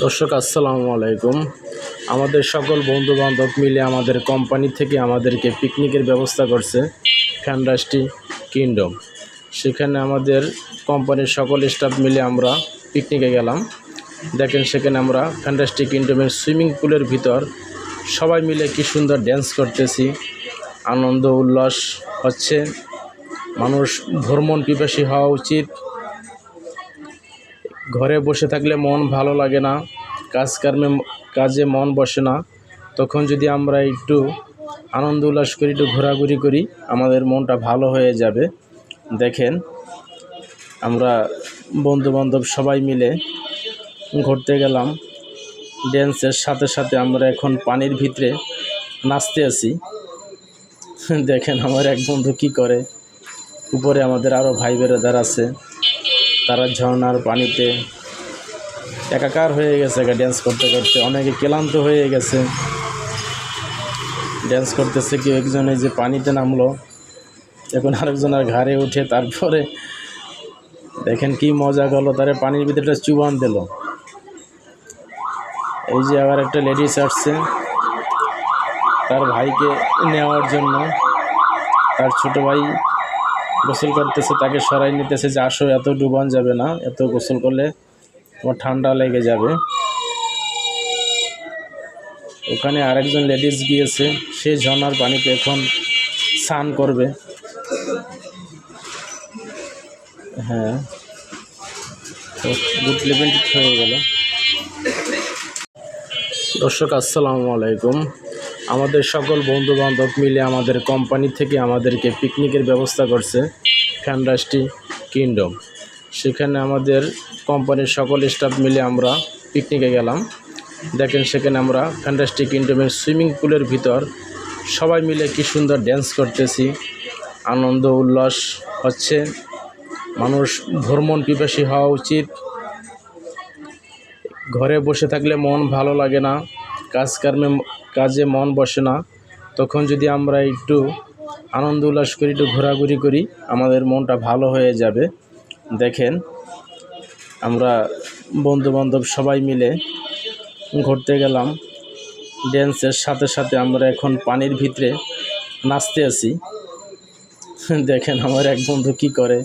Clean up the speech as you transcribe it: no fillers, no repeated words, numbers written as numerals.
দর্শক আসসালামু আলাইকুম। আমাদের সকল বন্ধু বান্ধব মিলে আমাদের কোম্পানি থেকে আমাদেরকে পিকনিকের ব্যবস্থা করছে ফ্যান্টাস্টিক কিংডম। সেখানে আমাদের কোম্পানির সকল স্টাফ মিলে আমরা পিকনিকে গেলাম। দেখেন সেখানে আমরা ফ্যান্টাস্টিক কিংডমের সুইমিং পুলের ভিতর সবাই মিলে কি সুন্দর ড্যান্স করতেছি, আনন্দ উল্লাস হচ্ছে। মানুষ ভ্রমণ পিপাসী হওয়া উচিত। ঘরে বসে থাকলে মন ভালো লাগে না, কাজে মন বসে না। তখন যদি আমরা একটু আনন্দ উল্লাস করি, একটু ঘোরাঘুরি করি, আমাদের মনটা ভালো হয়ে যাবে। দেখেন আমরা বন্ধুবান্ধব সবাই মিলে ঘুরতে গেলাম। ড্যান্সের সাথে সাথে আমরা এখন পানির ভিতরে নাচতে আছি। দেখেন আমার এক বন্ধু কি করে, উপরে আমাদের আরও ভাই বেরাদার আছে, তারা ঝর্ণার পানিতে একাকার হয়ে গেছে। ড্যান্স করতে করতে অনেকে ক্লান্ত হয়ে গেছে, ড্যান্স করতেছে। কেউ একজনে যে পানিতে নামলো, এখন আরেকজনের ঘাড়ে উঠে তারপরে দেখেন কি মজা গেল, তারে পানির ভিতরে চুবান দিল। এই যে আবার একটা লেডিস আসছে তার ভাইকে নেওয়ার জন্য। তার ছোট ভাই গোসল করতেছে, তাকে সরাই নিতেছে যে আসো, এত ডুবান যাবে না, এত গোসল করলে তোমার ঠান্ডা লেগে যাবে। ওখানে আরেকজন লেডিস গিয়েছে, সে ঝর্ণার পানিতে এখন স্নান করবে। হ্যাঁ, তো গুড লিভেন্ট হয়ে গেল। দর্শক আসসালামু আলাইকুম। আমাদের সকল বন্ধু বান্ধব মিলে আমাদের কোম্পানি থেকে আমাদেরকে পিকনিকের ব্যবস্থা করছে ফ্যান্টাস্টিক কিংডম। সেখানে আমাদের কোম্পানির সকল স্টাফ মিলে আমরা পিকনিকে গেলাম। দেখেন সেখানে আমরা ফ্যান্টাস্টিক কিংডমের সুইমিং পুলের ভিতর সবাই মিলে কি সুন্দর ড্যান্স করতেছি, আনন্দ উল্লাস হচ্ছে। মানুষ ভ্রমণ পিপাসী হওয়া উচিত। ঘরে বসে থাকলে মন ভালো লাগে না, কাজে মন বসে না। তখন যদি আমরা একটু আনন্দ উল্লাস করি, একটু ঘোরাঘুরি করি, আমাদের মনটা ভালো হয়ে যাবে। দেখেন আমরা বন্ধুবান্ধব সবাই মিলে ঘুরতে গেলাম। ড্যান্সের সাথে সাথে আমরা এখন পানির ভিতরে নাচতে আছি। দেখেন আমার এক বন্ধু কি করে,